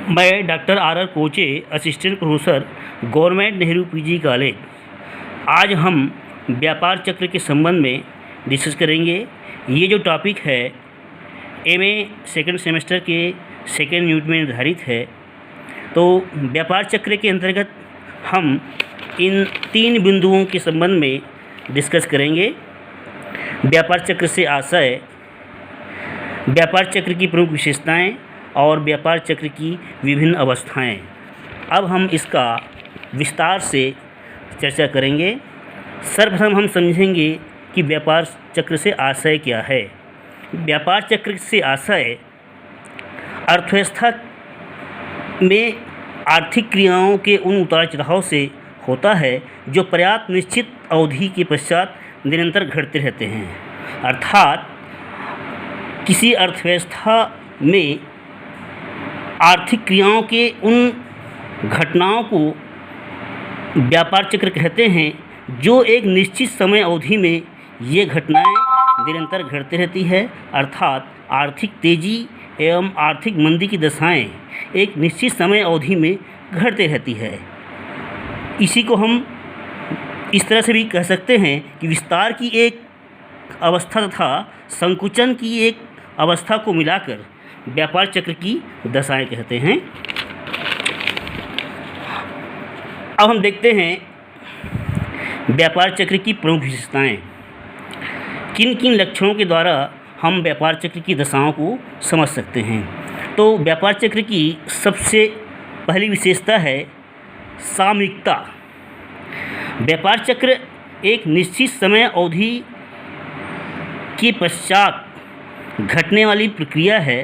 मैं doctor R कोचे, assistant professor, government Nehru PG college. आज हम व्यापार चक्र के संबंध में डिस्कस करेंगे। ये जो टॉपिक है एमए सेकंड सेमेस्टर के सेकंड यूनिट में निर्धारित है। तो व्यापार चक्र के अंतर्गत हम इन 3 बिंदुओं के संबंध में डिस्कस करेंगे। व्यापार चक्र से आशय, व्यापार चक्र की प्रमुख विशेषताएं और व्यापार चक्र की विभिन्न अवस्थाएं। अब हम इसका विस्तार से चर्चा करेंगे। सर्वप्रथम हम समझेंगे कि व्यापार चक्र से आशय क्या है। व्यापार चक्र से आशय अर्थव्यवस्था में आर्थिक क्रियाओं के उन उतार चढ़ाव से होता है जो पर्याप्त निश्चित अवधि के पश्चात निरंतर घटते रहते हैं। अर्थात किसी अर्थव्यवस्था में आर्थिक क्रियाओं के उन घटनाओं को व्यापार चक्र कहते हैं जो एक निश्चित समय अवधि में ये घटनाएं निरंतर घटती रहती है। अर्थात आर्थिक तेजी एवं आर्थिक मंदी की दशाएं एक निश्चित समय अवधि में घटती रहती है। इसी को हम इस तरह से भी कह सकते हैं कि विस्तार की एक अवस्था तथा संकुचन की एक अवस्था को मिलाकर व्यापार चक्र की दशाएं कहते हैं। अब हम देखते हैं व्यापार चक्र की प्रमुख विशेषताएं। किन किन लक्षणों के द्वारा हम व्यापार चक्र की दशाओं को समझ सकते हैं। तो व्यापार चक्र की सबसे पहली विशेषता है सामयिकता। व्यापार चक्र एक निश्चित समय अवधि के पश्चात घटने वाली प्रक्रिया है।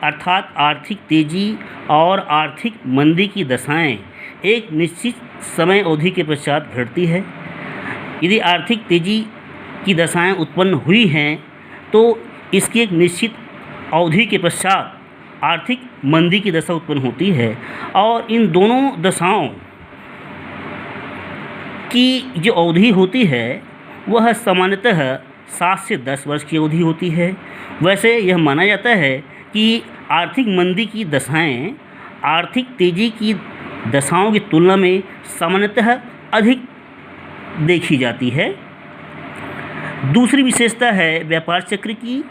अर्थात आर्थिक तेजी और आर्थिक मंदी की दशाएं एक निश्चित समय अवधि के पश्चात घटती है। यदि आर्थिक तेजी की दशाएं उत्पन्न हुई हैं तो इसकी एक निश्चित अवधि के पश्चात आर्थिक मंदी की दशा उत्पन्न होती है। और इन दोनों दशाओं की जो अवधि होती है वह सामान्यतः 7 से 10 वर्ष की अवधि होती है। वैसे यह माना जाता है कि आर्थिक मंदी की दशाएं आर्थिक तेजी की दशाओं की तुलना में सामान्यतः अधिक देखी जाती है। दूसरी विशेषता है व्यापार चक्र की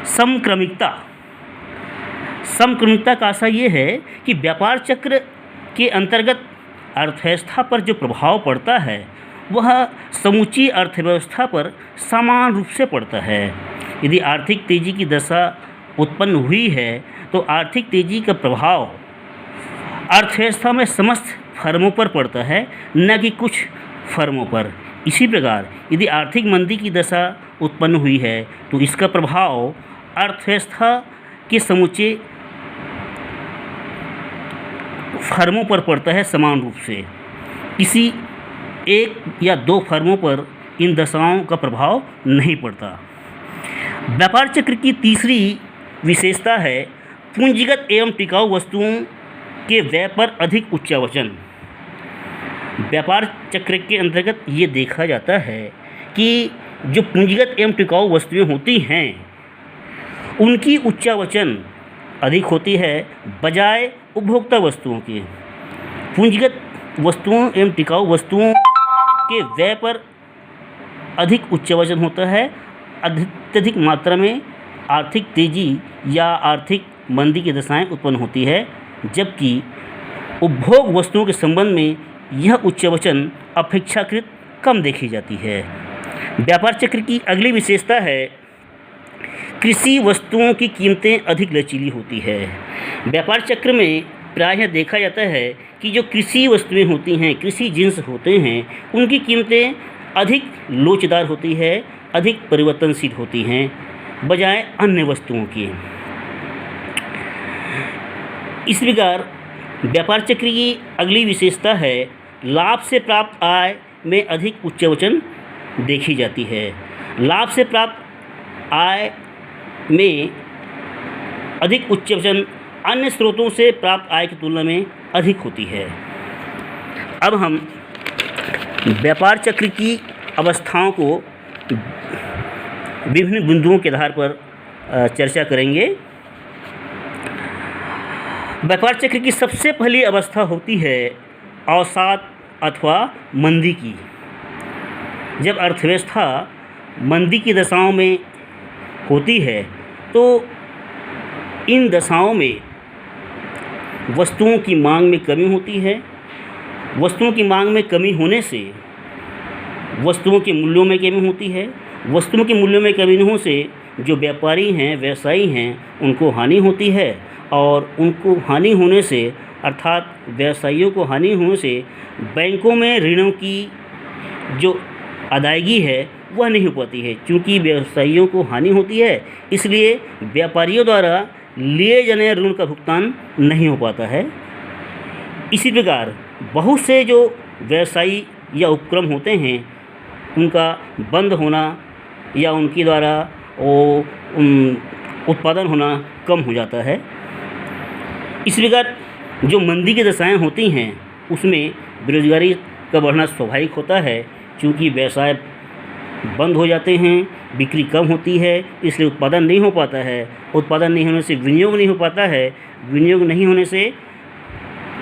समक्रमिकता। समक्रमिकता का आशय ये है कि व्यापार चक्र के अंतर्गत अर्थव्यवस्था पर जो प्रभाव पड़ता है वह समूची अर्थव्यवस्था पर समान रूप से पड़ता है। यदि आर्थिक तेजी की दशा उत्पन्न हुई है तो आर्थिक तेजी का प्रभाव अर्थव्यवस्था में समस्त फर्मों पर पड़ता है, न कि कुछ फर्मों पर। इसी प्रकार यदि आर्थिक मंदी की दशा उत्पन्न हुई है तो इसका प्रभाव अर्थव्यवस्था के समूचे फर्मों पर पड़ता है समान रूप से। किसी एक या 2 फर्मों पर इन दशाओं का प्रभाव नहीं पड़ता। व्यापार चक्र की तीसरी विशेषता है पूंजीगत एवं टिकाऊ वस्तुओं के व्यय पर अधिक उच्चावचन। व्यापार चक्र के अंतर्गत ये देखा जाता है कि जो पूंजीगत एवं टिकाऊ वस्तुएं होती हैं उनकी उच्चावचन अधिक होती है बजाय उपभोक्ता वस्तुओं के। पूंजीगत वस्तुओं एवं टिकाऊ वस्तुओं के व्यय पर अधिक उच्चावचन होता है। अत्यधिक मात्रा में आर्थिक तेजी या आर्थिक मंदी की दशाएं उत्पन्न होती है, जबकि उपभोग वस्तुओं के संबंध में यह उच्चावचन अपेक्षाकृत कम देखी जाती है। व्यापार चक्र की अगली विशेषता है कृषि वस्तुओं की कीमतें अधिक लचीली होती है। व्यापार चक्र में प्रायः देखा जाता है कि जो कृषि वस्तुएं होती हैं, कृषि जिन्स होते हैं, उनकी कीमतें अधिक लोचदार होती है, अधिक परिवर्तनशील होती हैं बजाय अन्य वस्तुओं की। इस प्रकार व्यापार चक्र की अगली विशेषता है लाभ से प्राप्त आय में अधिक उच्चावचन देखी जाती है। लाभ से प्राप्त आय में अधिक उच्चावचन अन्य स्रोतों से प्राप्त आय की तुलना में अधिक होती है। अब हम व्यापार चक्र की अवस्थाओं को विभिन्न बिंदुओं के आधार पर चर्चा करेंगे। व्यापार चक्र की सबसे पहली अवस्था होती है अवसाद अथवा मंदी की। जब अर्थव्यवस्था मंदी की दशाओं में होती है तो इन दशाओं में वस्तुओं की मांग में कमी होती है। वस्तुओं की मांग में कमी होने से वस्तुओं के मूल्यों में कमी होती है। वस्तुओं के मूल्यों में कमी होने से जो व्यापारी हैं, व्यवसायी हैं, उनको हानि होती है और उनको हानि होने से अर्थात व्यवसायियों को हानि होने से बैंकों में ऋणों की जो अदायगी है वह नहीं हो पाती है। क्योंकि व्यवसायियों को हानि होती है इसलिए व्यापारियों द्वारा लिए जाने ऋण का भुगतान नहीं हो पाता है। इसी प्रकार बहुत से जो व्यवसायी या उपक्रम होते हैं उनका बंद होना या उनके द्वारा उत्पादन होना कम हो जाता है। इस प्रकार जो मंदी की दशाएं होती हैं उसमें बेरोजगारी का बढ़ना स्वाभाविक होता है। क्योंकि व्यवसाय बंद हो जाते हैं, बिक्री कम होती है, इसलिए उत्पादन नहीं हो पाता है। उत्पादन नहीं होने से विनियोग नहीं हो पाता है। विनियोग नहीं होने से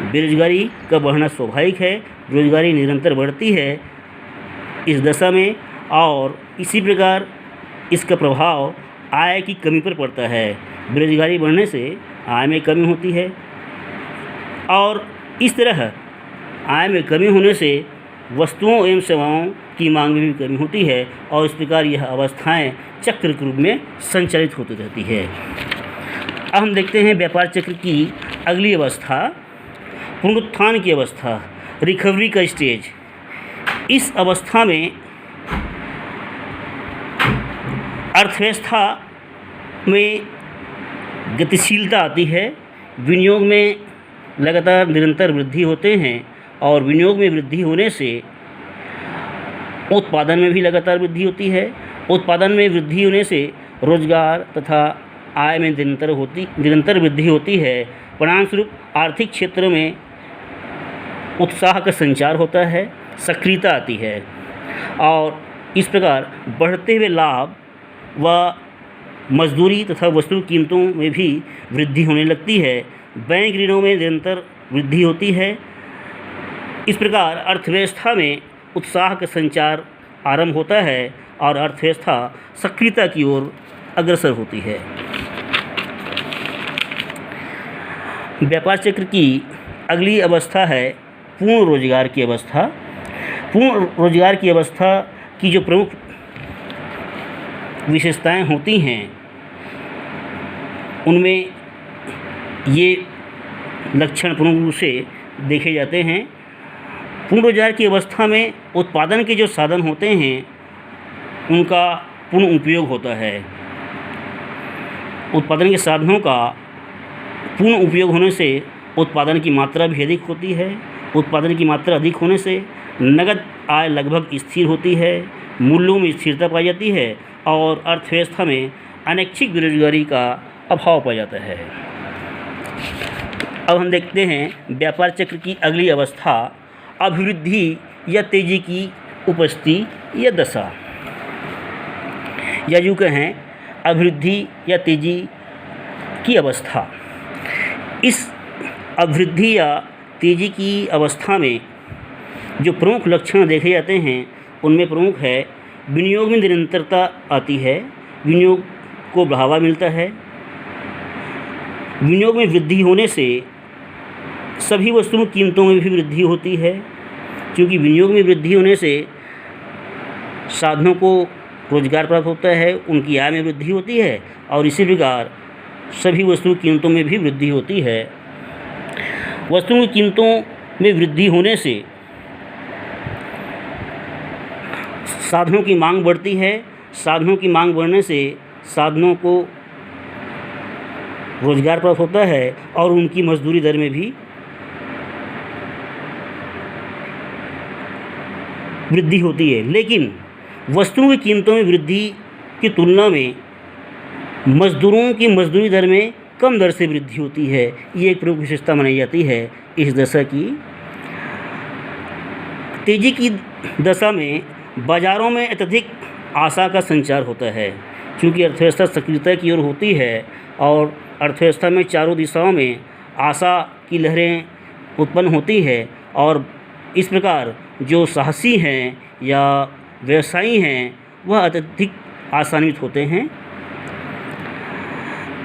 बेरोजगारी का बढ़ना स्वाभाविक है। बेरोजगारी निरंतर बढ़ती है इस दशा में और इसी प्रकार इसका प्रभाव आय की कमी पर पड़ता है। बेरोजगारी बढ़ने से आय में कमी होती है और इस तरह आय में कमी होने से वस्तुओं एवं सेवाओं की मांग में भी कमी होती है और इस प्रकार यह अवस्थाएं चक्र के रूप में संचालित होती रहती है। अब हम देखते हैं व्यापार चक्र की अगली अवस्था, पुनरुत्थान की अवस्था, रिकवरी का स्टेज। इस अवस्था में अर्थव्यवस्था में गतिशीलता आती है। विनियोग में लगातार निरंतर वृद्धि होते हैं और विनियोग में वृद्धि होने से उत्पादन में भी लगातार वृद्धि होती है। उत्पादन में वृद्धि होने से रोजगार तथा आय में निरंतर वृद्धि होती है। परिणामस्वरूप आर्थिक क्षेत्र में उत्साह का संचार होता है, सक्रियता आती है और इस प्रकार बढ़ते हुए लाभ व मजदूरी तथा वस्तु कीमतों में भी वृद्धि होने लगती है। बैंक ऋणों में निरंतर वृद्धि होती है। इस प्रकार अर्थव्यवस्था में उत्साह का संचार आरंभ होता है और अर्थव्यवस्था सक्रियता की ओर अग्रसर होती है। व्यापार चक्र की अगली अवस्था है पूर्ण रोजगार की अवस्था। पूर्ण रोजगार की अवस्था की जो प्रमुख विशेषताएं होती हैं उनमें ये लक्षण प्रमुख रूप से देखे जाते हैं। पूर्ण रोजगार की अवस्था में उत्पादन के जो साधन होते हैं उनका पूर्ण उपयोग होता है। उत्पादन के साधनों का पूर्ण उपयोग होने से उत्पादन की मात्रा भी अधिक होती है। उत्पादन की मात्रा अधिक होने से नगद आय लगभग स्थिर होती है, मूल्यों में स्थिरता पाई जाती है और अर्थव्यवस्था में अनैच्छिक बेरोजगारी का अभाव पाया जाता है। अब हम देखते हैं व्यापार चक्र की अगली अवस्था, अभिवृद्धि या तेजी की उपस्थिति या दशा, या यूँ कहें अभिवृद्धि या तेजी की अवस्था। इस अभिवृद्धि या तेजी की अवस्था में जो प्रमुख लक्षण देखे जाते हैं उनमें प्रमुख है विनियोग में निरंतरता आती है, विनियोग को बढ़ावा मिलता है। विनियोग में वृद्धि होने से सभी वस्तुओं की कीमतों में भी वृद्धि होती है, क्योंकि विनियोग में वृद्धि होने से साधनों को रोजगार प्राप्त होता है, उनकी आय में वृद्धि होती है और इसी प्रकार सभी वस्तुओं की कीमतों में भी वृद्धि होती है। वस्तुओं की कीमतों में वृद्धि होने से साधनों की मांग बढ़ती है, साधनों की मांग बढ़ने से साधनों को रोजगार प्राप्त होता है और उनकी मजदूरी दर में भी वृद्धि होती है। लेकिन वस्तुओं की कीमतों में वृद्धि की तुलना में मजदूरों की मजदूरी दर में कम दर से वृद्धि होती है। ये एक प्रमुख विशेषता मानी जाती है इस दशा की। तेजी की दशा में बाज़ारों में अत्यधिक आशा का संचार होता है, क्योंकि अर्थव्यवस्था सक्रियता की ओर होती है और अर्थव्यवस्था में चारों दिशाओं में आशा की लहरें उत्पन्न होती है और इस प्रकार जो साहसी हैं या व्यवसायी हैं वह अत्यधिक आशान्वित होते हैं।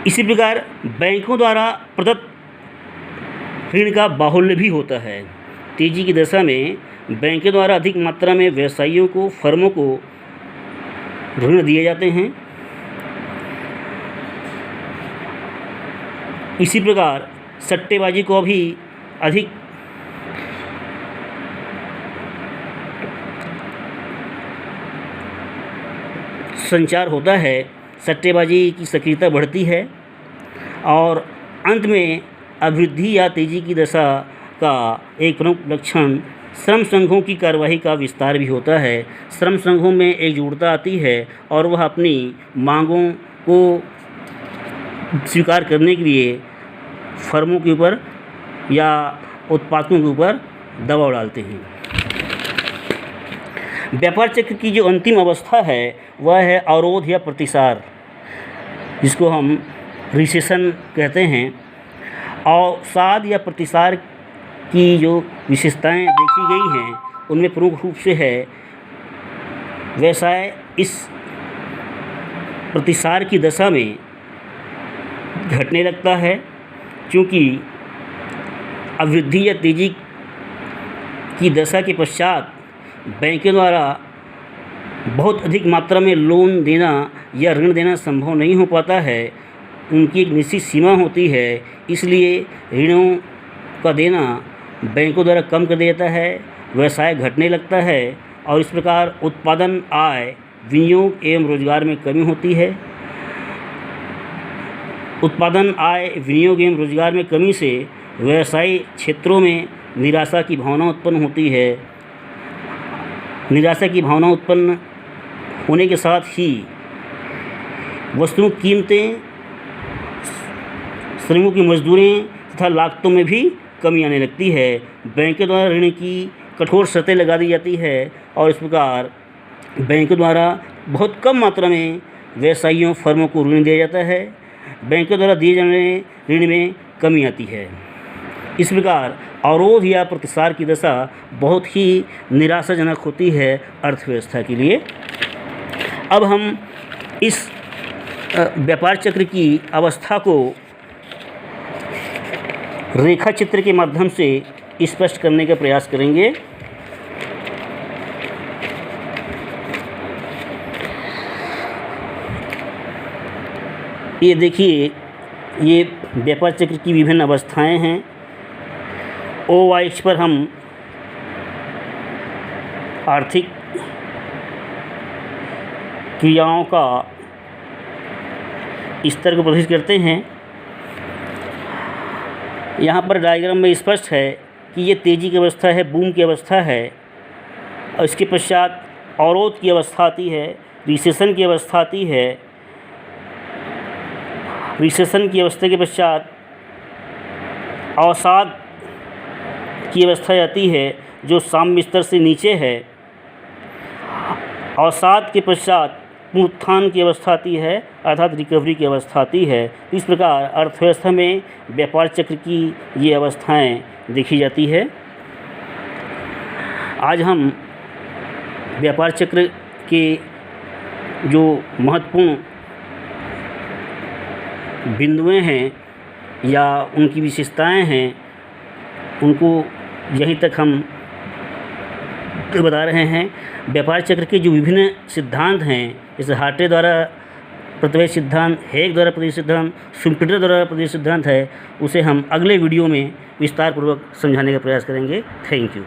इसी प्रकार बैंकों द्वारा प्रदत्त ऋण का बाहुल्य भी होता है। तेजी की दशा में बैंकों द्वारा अधिक मात्रा में व्यवसायियों को, फर्मों को ऋण दिए जाते हैं। इसी प्रकार सट्टेबाजी को भी अधिक संचार होता है, सट्टेबाजी की सक्रियता बढ़ती है और अंत में अभिवृद्धि या तेजी की दशा का एक प्रमुख लक्षण श्रम संघों की कार्यवाही का विस्तार भी होता है। श्रम संघों में एकजुटता आती है और वह अपनी मांगों को स्वीकार करने के लिए फर्मों के ऊपर या उत्पादकों के ऊपर दबाव डालते हैं। व्यापार चक्र की जो अंतिम अवस्था है वह है अवरोध या प्रतिसार, जिसको हम रिसेशन कहते हैं। अवसाद या प्रतिसार की जो विशेषताएं देखी गई हैं उनमें प्रमुख रूप से है व्यवसाय इस प्रतिसार की दशा में घटने लगता है, क्योंकि अभिवृद्धि या तेजी की दशा के पश्चात बैंकों द्वारा बहुत अधिक मात्रा में लोन देना या ऋण देना संभव नहीं हो पाता है। उनकी एक निश्चित सीमा होती है, इसलिए ऋणों का देना बैंकों द्वारा कम कर दिया जाता है, व्यवसाय घटने लगता है और इस प्रकार उत्पादन, आय, विनियोग एवं रोजगार में कमी होती है। उत्पादन, आय, विनियोग एवं रोजगार में कमी से व्यवसायी क्षेत्रों में निराशा की भावना उत्पन्न होती है। निराशा की भावना उत्पन्न होने के साथ ही वस्तुओं की कीमतें, श्रमिकों की मजदूरी तथा लागतों में भी कमी आने लगती है। बैंकों द्वारा ऋण की कठोर शर्तें लगा दी जाती है और इस प्रकार बैंकों द्वारा बहुत कम मात्रा में व्यवसायियों, फर्मों को ऋण दिया जाता है। बैंकों द्वारा दिए जाने ऋण में कमी आती है। इस प्रकार अवरोध या प्रतिसार की दशा बहुत ही निराशाजनक होती है अर्थव्यवस्था के लिए। अब हम इस व्यापार चक्र की अवस्था को रेखा चित्र के माध्यम से स्पष्ट करने का प्रयास करेंगे। ये देखिए, ये व्यापार चक्र की विभिन्न अवस्थाएं हैं। OY पर हम आर्थिक क्रियाओं का स्तर को प्रदर्शित करते हैं। यहाँ पर डायग्राम में स्पष्ट है कि ये तेज़ी की अवस्था है, बूम की अवस्था है और इसके पश्चात अवरोध की अवस्था आती है, रिसेशन की अवस्था आती है। रिसेशन की अवस्था के पश्चात अवसाद की अवस्था आती है जो साम्य स्तर से नीचे है। अवसाद के पश्चात पुनरुत्थान की अवस्था आती है, अर्थात रिकवरी की अवस्था आती है। इस प्रकार अर्थव्यवस्था में व्यापार चक्र की ये अवस्थाएं देखी जाती है। आज हम व्यापार चक्र के जो महत्वपूर्ण बिंदुएं हैं या उनकी विशेषताएं हैं उनको यहीं तक हम बता रहे हैं। व्यापार चक्र के जो विभिन्न सिद्धांत हैं, जैसे हार्टे द्वारा प्रतिवेद सिद्धांत, हेग द्वारा प्रतिवेद सिद्धांत, शुम्पेटर द्वारा प्रतिवेद सिद्धांत है, उसे हम अगले वीडियो में विस्तारपूर्वक समझाने का प्रयास करेंगे। Thank you.